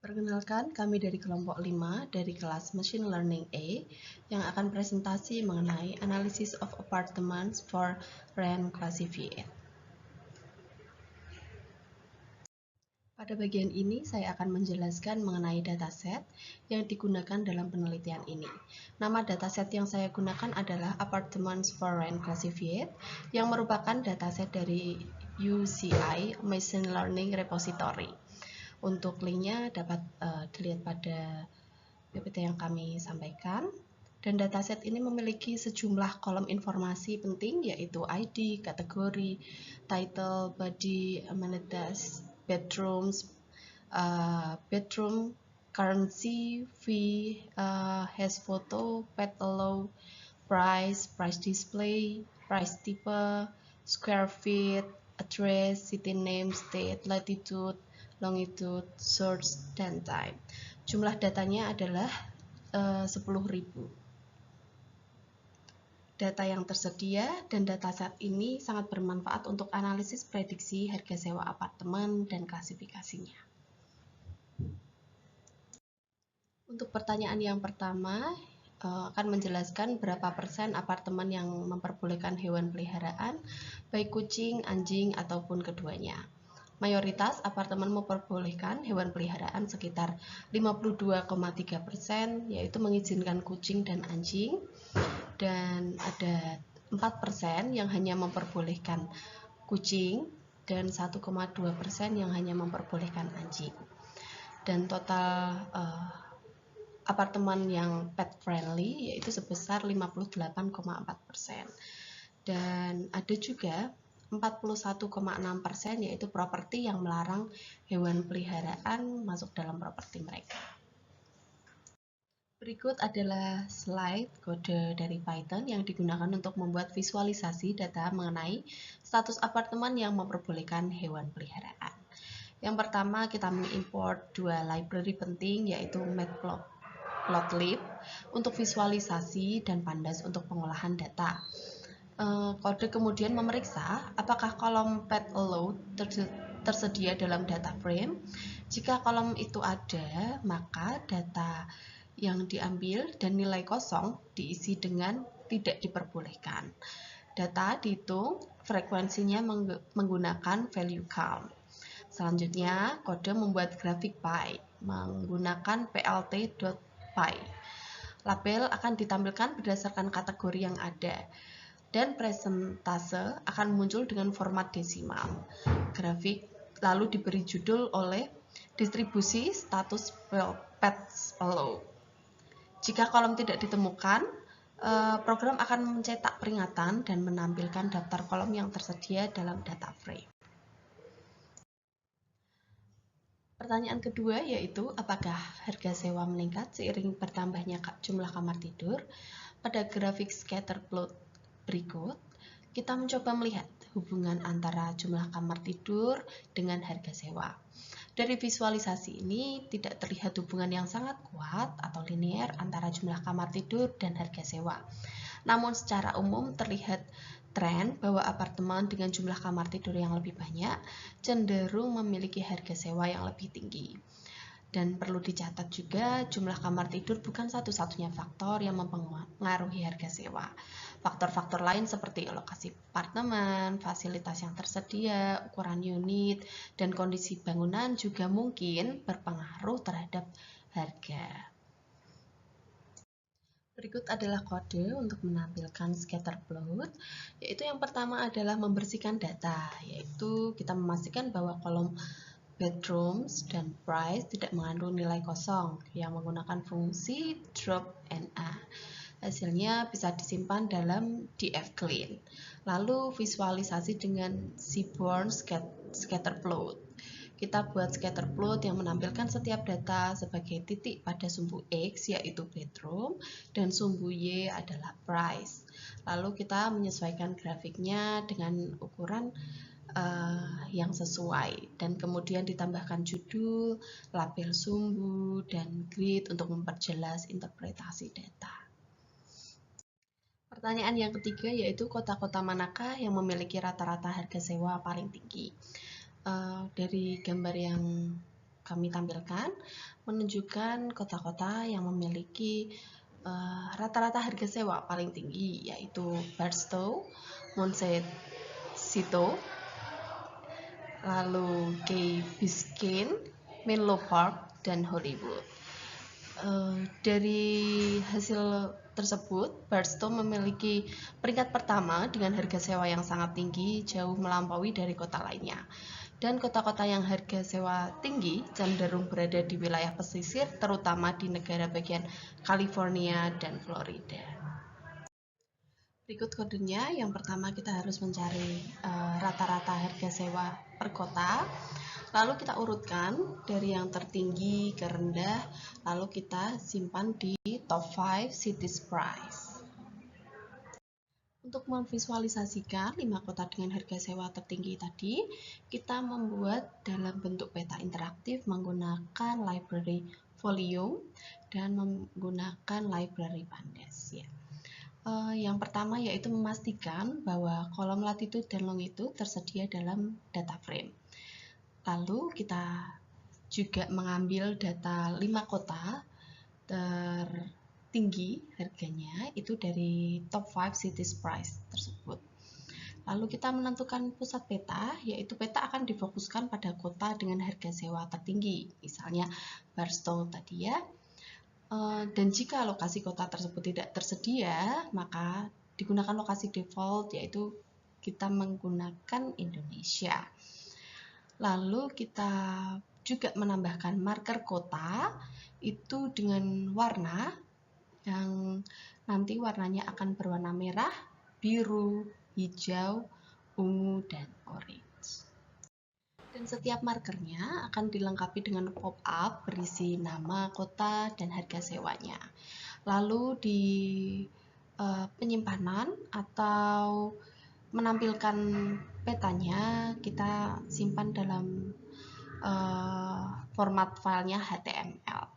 Perkenalkan, kami dari kelompok 5 dari kelas Machine Learning A yang akan presentasi mengenai Analysis of Apartments for Rent Classified. Pada bagian ini, saya akan menjelaskan mengenai dataset yang digunakan dalam penelitian ini. Nama dataset yang saya gunakan adalah Apartments for Rent Classified, yang merupakan dataset dari UCI Machine Learning Repository. Untuk linknya dapat dilihat pada PPT yang kami sampaikan. Dan dataset ini memiliki sejumlah kolom informasi penting, yaitu ID, kategori, title, body, amenities, bedroom, currency, fee, has photo, pet allow, price display, price type, square feet, address, city name, state, latitude, longitude, source, dan time. Jumlah datanya adalah 10.000. Data yang tersedia dan dataset ini sangat bermanfaat untuk analisis prediksi harga sewa apartemen dan klasifikasinya. Untuk pertanyaan yang pertama, akan menjelaskan berapa persen apartemen yang memperbolehkan hewan peliharaan, baik kucing, anjing, ataupun keduanya. Mayoritas apartemen memperbolehkan hewan peliharaan sekitar 52,3%, yaitu mengizinkan kucing dan anjing, dan ada 4% yang hanya memperbolehkan kucing, dan 1,2% yang hanya memperbolehkan anjing. Dan total apartemen yang pet friendly yaitu sebesar 58,4%. Dan ada juga 41,6% yaitu properti yang melarang hewan peliharaan masuk dalam properti mereka. Berikut adalah slide kode dari Python yang digunakan untuk membuat visualisasi data mengenai status apartemen yang memperbolehkan hewan peliharaan. Yang pertama, kita mengimport dua library penting, yaitu Matplotlib untuk visualisasi dan Pandas untuk pengolahan data. Kode kemudian memeriksa apakah kolom pet allow tersedia dalam data frame. Jika kolom itu ada, maka data yang diambil dan nilai kosong diisi dengan tidak diperbolehkan. Data dihitung frekuensinya menggunakan value count. Selanjutnya, kode membuat grafik pie menggunakan plt.py. Label akan ditampilkan berdasarkan kategori yang ada, dan presentase akan muncul dengan format desimal. Grafik lalu diberi judul oleh distribusi status pets allow. Jika kolom tidak ditemukan, program akan mencetak peringatan dan menampilkan daftar kolom yang tersedia dalam data frame. Pertanyaan kedua yaitu apakah harga sewa meningkat seiring bertambahnya jumlah kamar tidur? Pada grafik scatter plot berikut, kita mencoba melihat hubungan antara jumlah kamar tidur dengan harga sewa. Dari visualisasi ini tidak terlihat hubungan yang sangat kuat atau linear antara jumlah kamar tidur dan harga sewa. Namun secara umum terlihat tren bahwa apartemen dengan jumlah kamar tidur yang lebih banyak cenderung memiliki harga sewa yang lebih tinggi. Dan perlu dicatat juga, jumlah kamar tidur bukan satu-satunya faktor yang mempengaruhi harga sewa. Faktor-faktor lain seperti lokasi apartemen, fasilitas yang tersedia, ukuran unit, dan kondisi bangunan juga mungkin berpengaruh terhadap harga. Berikut adalah kode untuk menampilkan scatter plot, yaitu yang pertama adalah membersihkan data, yaitu kita memastikan bahwa kolom bedrooms dan price tidak mengandung nilai kosong yang menggunakan fungsi drop NA. Hasilnya bisa disimpan dalam dfclean. Lalu visualisasi dengan seaborn scatter plot. Kita buat scatter plot yang menampilkan setiap data sebagai titik pada sumbu X, yaitu bedroom, dan sumbu Y adalah price. Lalu kita menyesuaikan grafiknya dengan ukuran yang sesuai, dan kemudian ditambahkan judul, label sumbu, dan grid untuk memperjelas interpretasi data. Pertanyaan yang ketiga yaitu kota-kota manakah yang memiliki rata-rata harga sewa paling tinggi? Dari gambar yang kami tampilkan menunjukkan kota-kota yang memiliki rata-rata harga sewa paling tinggi, yaitu Barstow, Montecito, lalu Key Biscayne, Menlo Park, dan Hollywood. Dari hasil tersebut, Barstow memiliki peringkat pertama dengan harga sewa yang sangat tinggi, jauh melampaui dari kota lainnya. Dan kota-kota yang harga sewa tinggi cenderung berada di wilayah pesisir, terutama di negara bagian California dan Florida. Berikut kodenya. Yang pertama kita harus mencari rata-rata harga sewa per kota. Lalu kita urutkan dari yang tertinggi ke rendah, lalu kita simpan di top 5 cities price. Untuk memvisualisasikan 5 kota dengan harga sewa tertinggi tadi, kita membuat dalam bentuk peta interaktif menggunakan library volume dan menggunakan library pandas. Ya. Yang pertama yaitu memastikan bahwa kolom latitude dan longitude tersedia dalam data frame. Lalu kita juga mengambil data 5 kota tertinggi harganya itu dari top 5 cities price tersebut. Lalu kita menentukan pusat peta, yaitu peta akan difokuskan pada kota dengan harga sewa tertinggi, misalnya Barstow tadi ya. Dan jika lokasi kota tersebut tidak tersedia, maka digunakan lokasi default, yaitu kita menggunakan Indonesia. Lalu kita juga menambahkan marker kota itu dengan warna yang nanti warnanya akan berwarna merah, biru, hijau, ungu, dan orange. Dan setiap markernya akan dilengkapi dengan pop-up berisi nama kota dan harga sewanya. Lalu di penyimpanan atau menampilkan petanya kita simpan dalam format filenya HTML.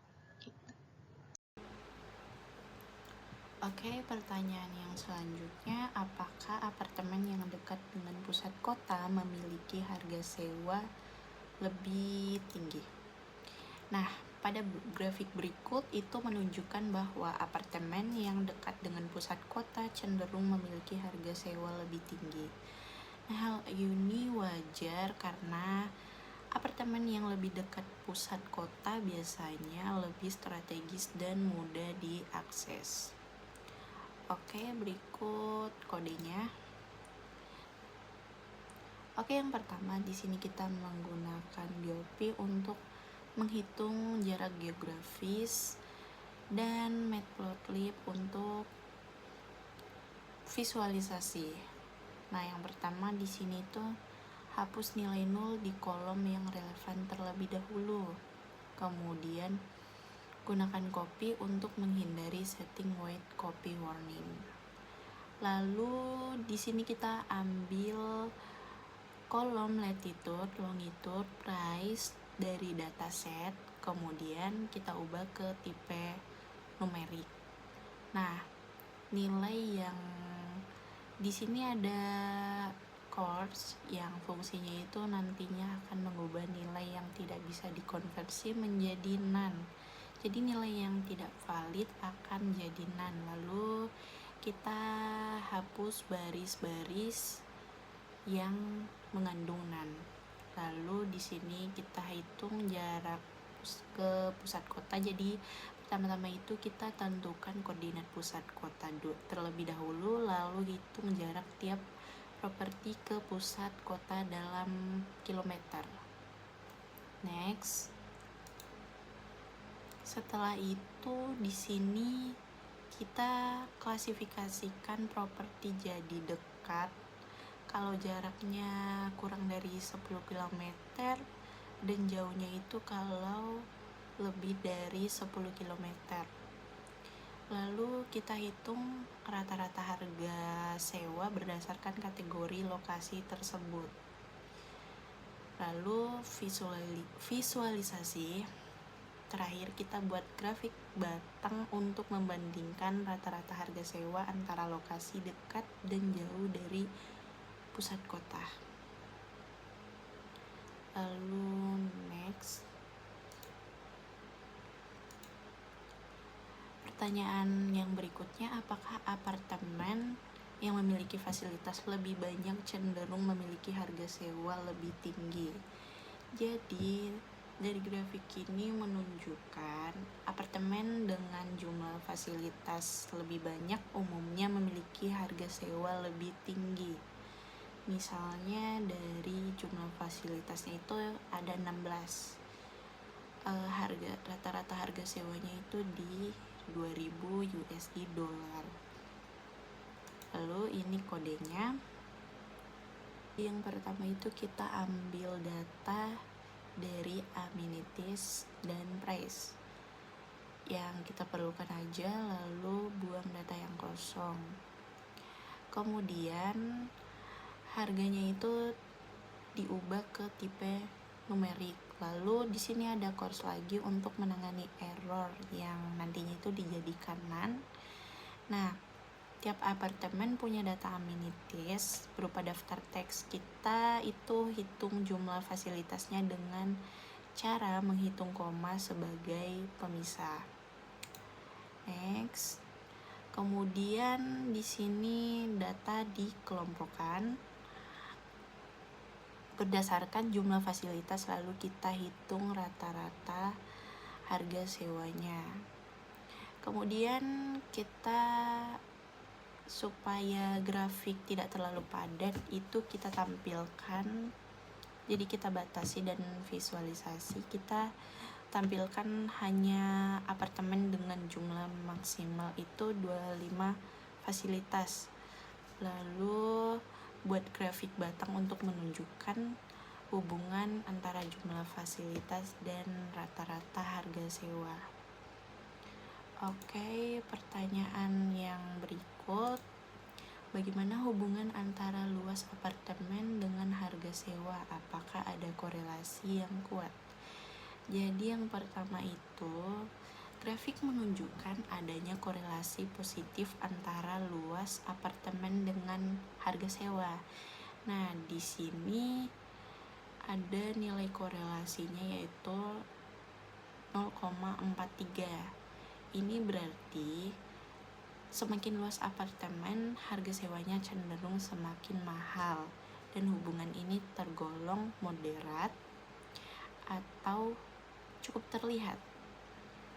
Oke, pertanyaan yang selanjutnya, apakah apartemen yang dekat dengan pusat kota memiliki harga sewa lebih tinggi? Nah, pada grafik berikut itu menunjukkan bahwa apartemen yang dekat dengan pusat kota cenderung memiliki harga sewa lebih tinggi. Nah, hal ini wajar karena apartemen yang lebih dekat pusat kota biasanya lebih strategis dan mudah diakses. Oke, berikut kodenya. Oke, yang pertama di sini kita menggunakan GeoPy untuk menghitung jarak geografis dan Matplotlib untuk visualisasi. Nah, yang pertama di sini tuh hapus nilai 0 di kolom yang relevan terlebih dahulu. Kemudian gunakan copy untuk menghindari setting white copy warning. Lalu di sini kita ambil kolom latitude, longitude, price dari dataset, kemudian kita ubah ke tipe numerik. Nah, nilai yang di sini ada course yang fungsinya itu nantinya akan mengubah nilai yang tidak bisa dikonversi menjadi none. Jadi nilai yang tidak valid akan jadi none. Lalu kita hapus baris-baris yang mengandung none. Lalu di sini kita hitung jarak ke pusat kota. Jadi pertama-tama itu kita tentukan koordinat pusat kota terlebih dahulu, lalu hitung jarak tiap properti ke pusat kota dalam kilometer. Next. Setelah itu di sini kita klasifikasikan properti jadi dekat kalau jaraknya kurang dari 10 km dan jauhnya itu kalau lebih dari 10 km. Lalu kita hitung rata-rata harga sewa berdasarkan kategori lokasi tersebut. Lalu visualisasi. Terakhir kita buat grafik batang untuk membandingkan rata-rata harga sewa antara lokasi dekat dan jauh dari pusat kota. Lalu next. Pertanyaan yang berikutnya, apakah apartemen yang memiliki fasilitas lebih banyak cenderung memiliki harga sewa lebih tinggi? Jadi, dari grafik ini menunjukkan apartemen dengan jumlah fasilitas lebih banyak umumnya memiliki harga sewa lebih tinggi. Misalnya dari jumlah fasilitasnya itu ada 16. Rata-rata harga sewanya itu di 2000 USD dolar. Lalu ini kodenya. Yang pertama itu kita ambil data dari amenities dan price yang kita perlukan aja, lalu buang data yang kosong. Kemudian harganya itu diubah ke tipe numerik. Lalu di sini ada course lagi untuk menangani error yang nantinya itu dijadikan none. Nah, tiap apartemen punya data amenities berupa daftar teks. Kita itu hitung jumlah fasilitasnya dengan cara menghitung koma sebagai pemisah. Next. Kemudian di sini data dikelompokkan berdasarkan jumlah fasilitas, lalu kita hitung rata-rata harga sewanya. Kemudian kita, supaya grafik tidak terlalu padat, itu kita tampilkan, jadi kita batasi dan visualisasi, kita tampilkan hanya apartemen dengan jumlah maksimal itu 25 fasilitas. Lalu buat grafik batang untuk menunjukkan hubungan antara jumlah fasilitas dan rata-rata harga sewa. Oke, pertanyaan yang berikut, bagaimana hubungan antara luas apartemen dengan harga sewa? Apakah ada korelasi yang kuat? Jadi yang pertama itu, grafik menunjukkan adanya korelasi positif antara luas apartemen dengan harga sewa. Nah, di sini ada nilai korelasinya yaitu 0,43. Ini berarti semakin luas apartemen, harga sewanya cenderung semakin mahal, dan hubungan ini tergolong moderat atau cukup terlihat,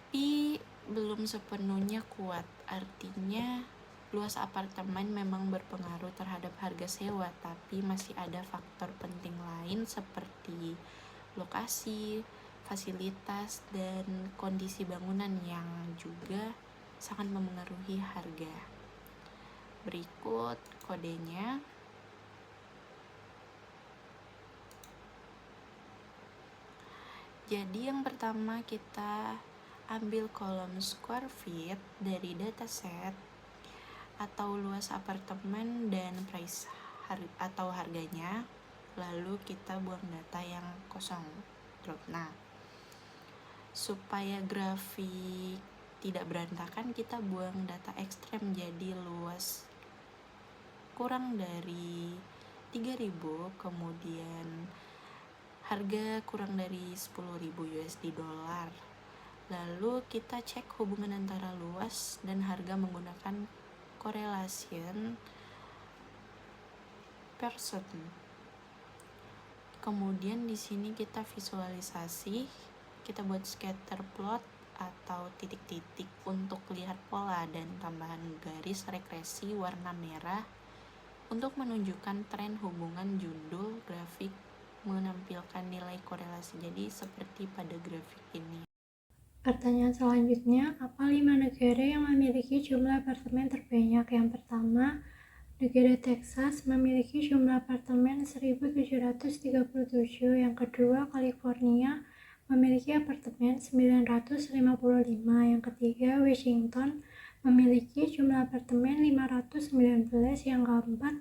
tapi belum sepenuhnya kuat. Artinya luas apartemen memang berpengaruh terhadap harga sewa, tapi masih ada faktor penting lain seperti lokasi, fasilitas, dan kondisi bangunan yang juga sangat memengaruhi harga. Berikut kodenya. Jadi yang pertama kita ambil kolom square feet dari dataset atau luas apartemen dan price atau harganya, lalu kita buang data yang kosong. Nah, supaya grafik tidak berantakan, kita buang data ekstrem, jadi luas kurang dari 3.000, kemudian harga kurang dari 10.000 USD dolar. Lalu kita cek hubungan antara luas dan harga menggunakan correlation person. Kemudian di sini kita visualisasi, kita buat scatter plot atau titik-titik untuk lihat pola, dan tambahan garis regresi warna merah untuk menunjukkan tren hubungan. Judul grafik menampilkan nilai korelasi, jadi seperti pada grafik ini. Pertanyaan selanjutnya, apa 5 negara yang memiliki jumlah apartemen terbanyak? Yang pertama, negara Texas memiliki jumlah apartemen 1.737. Yang kedua, California memiliki apartemen 955. Yang ketiga, Washington memiliki jumlah apartemen 519. Yang keempat,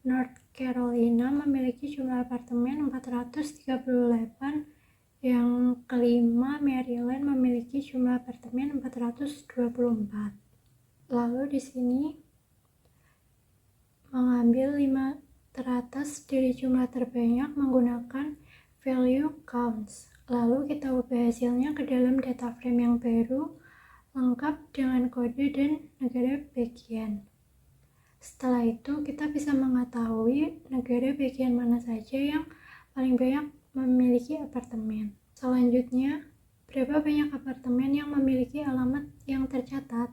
North Carolina memiliki jumlah apartemen 438. Yang kelima, Maryland memiliki jumlah apartemen 424. Lalu di sini mengambil 5 teratas dari jumlah terbanyak menggunakan value counts. Lalu kita ubah hasilnya ke dalam data frame yang baru. lengkap dengan kode dan negara bagian. Setelah itu, kita bisa mengetahui negara bagian mana saja yang paling banyak memiliki apartemen. Selanjutnya, berapa banyak apartemen yang memiliki alamat yang tercatat?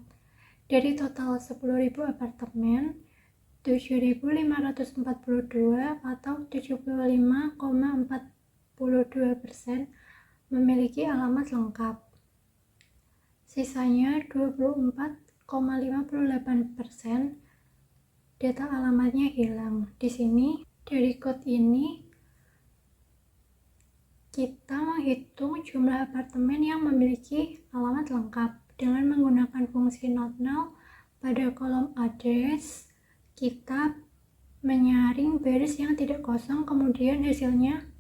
Dari total 10.000 apartemen, 7.542 atau 75,42% memiliki alamat lengkap. Sisanya 24,58% data alamatnya hilang. Di sini, dari code ini, kita menghitung jumlah apartemen yang memiliki alamat lengkap. Dengan menggunakan fungsi not null pada kolom address, kita menyaring baris yang tidak kosong, kemudian hasilnya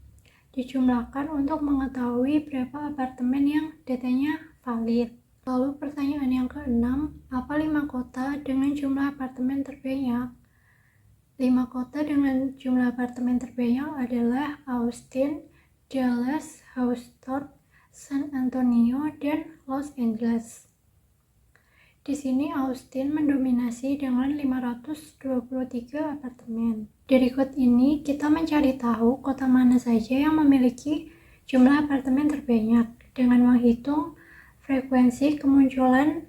dijumlahkan untuk mengetahui berapa apartemen yang datanya valid. Lalu pertanyaan yang keenam, apa 5 kota dengan jumlah apartemen terbanyak? 5 kota dengan jumlah apartemen terbanyak adalah Austin, Dallas, Houston, San Antonio, dan Los Angeles. Di sini Austin mendominasi dengan 523 apartemen. Dari code ini, kita mencari tahu kota mana saja yang memiliki jumlah apartemen terbanyak dengan menghitung frekuensi kemunculan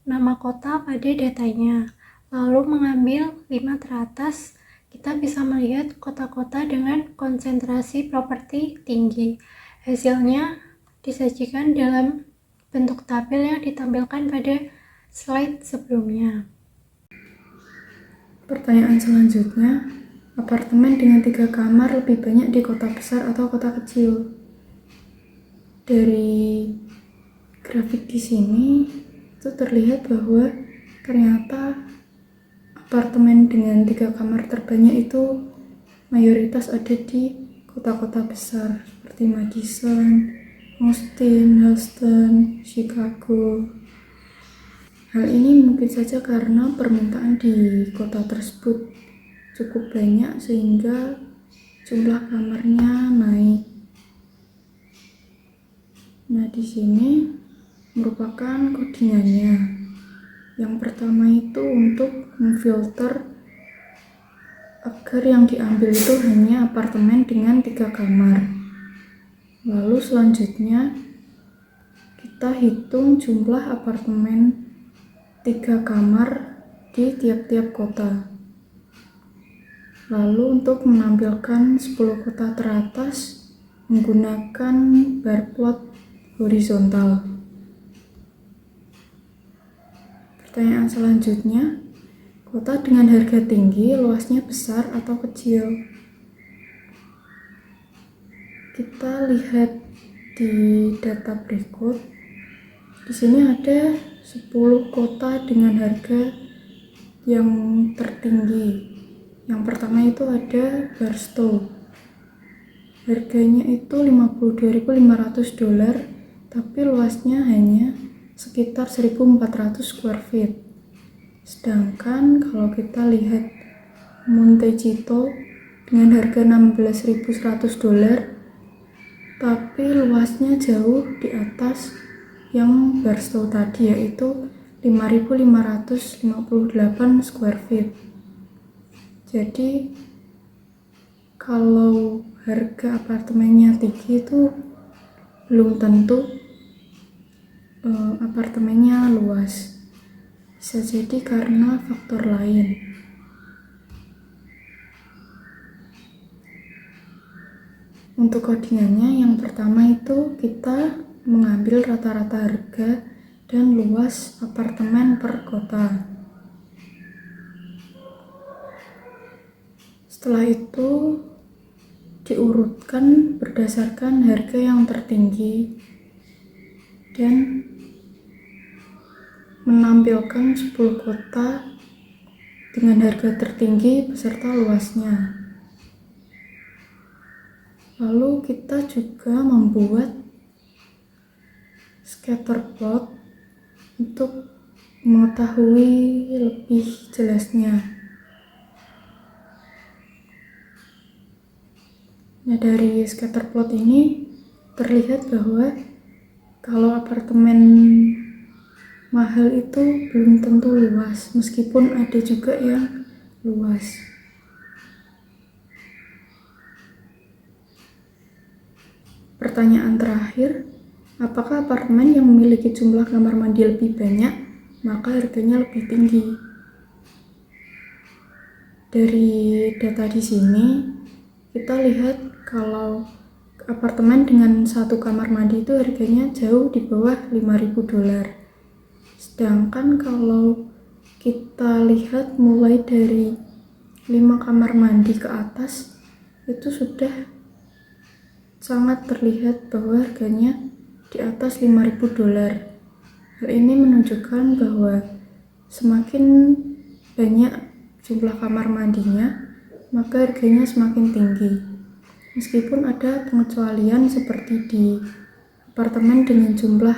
nama kota pada datanya. Lalu mengambil 5 teratas, kita bisa melihat kota-kota dengan konsentrasi properti tinggi. Hasilnya disajikan dalam bentuk tabel yang ditampilkan pada slide sebelumnya. Pertanyaan selanjutnya, apartemen dengan 3 kamar lebih banyak di kota besar atau kota kecil? Dari grafik di sini itu terlihat bahwa ternyata apartemen dengan 3 kamar terbanyak itu mayoritas ada di kota-kota besar seperti Madison, Austin, Houston, Chicago. Hal ini mungkin saja karena permintaan di kota tersebut cukup banyak sehingga jumlah kamarnya naik. Nah, di sini merupakan codingannya. Yang pertama itu untuk memfilter agar yang diambil itu hanya apartemen dengan 3 kamar. Lalu selanjutnya kita hitung jumlah apartemen 3 kamar di tiap-tiap kota. Lalu untuk menampilkan 10 kota teratas menggunakan bar plot horizontal. Pertanyaan selanjutnya, kota dengan harga tinggi luasnya besar atau kecil? Kita lihat di data berikut. Di sini ada 10 kota dengan harga yang tertinggi. Yang pertama itu ada Barstow. Harganya itu $52.500, tapi luasnya hanya sekitar 1.400 square feet. Sedangkan kalau kita lihat Montecito dengan harga $16.100, tapi luasnya jauh di atas yang Barstow tadi, yaitu 5.558 square feet. Jadi kalau harga apartemennya tinggi itu belum tentu apartemennya luas. Bisa jadi karena faktor lain. Untuk codingannya, yang pertama itu kita mengambil rata-rata harga dan luas apartemen per kota. Setelah itu diurutkan berdasarkan harga yang tertinggi dan menampilkan 10 kota dengan harga tertinggi beserta luasnya. Lalu kita juga membuat scatter plot untuk mengetahui lebih jelasnya. Nah, dari scatter plot ini terlihat bahwa kalau apartemen mahal itu belum tentu luas, meskipun ada juga yang luas. Pertanyaan terakhir, apakah apartemen yang memiliki jumlah kamar mandi lebih banyak, maka harganya lebih tinggi? Dari data di sini, kita lihat kalau apartemen dengan satu kamar mandi itu harganya jauh di bawah $5.000. Sedangkan kalau kita lihat mulai dari 5 kamar mandi ke atas, itu sudah sangat terlihat bahwa harganya di atas $5.000. Hal ini menunjukkan bahwa semakin banyak jumlah kamar mandinya, maka harganya semakin tinggi. Meskipun ada pengecualian seperti di apartemen dengan jumlah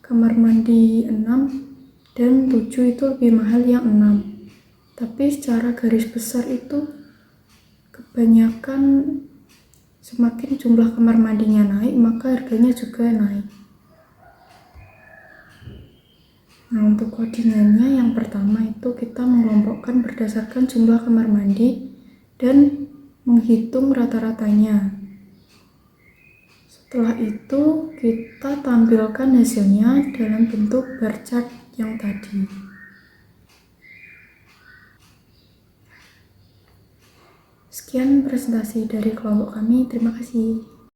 kamar mandi 6 dan 7 itu lebih mahal yang 6. Tapi secara garis besar itu kebanyakan semakin jumlah kamar mandinya naik, maka harganya juga naik. Nah, untuk codingannya yang pertama itu kita mengelompokkan berdasarkan jumlah kamar mandi dan menghitung rata-ratanya. Setelah itu kita tampilkan hasilnya dalam bentuk bar chart yang tadi. Sekian presentasi dari kelompok kami, terima kasih.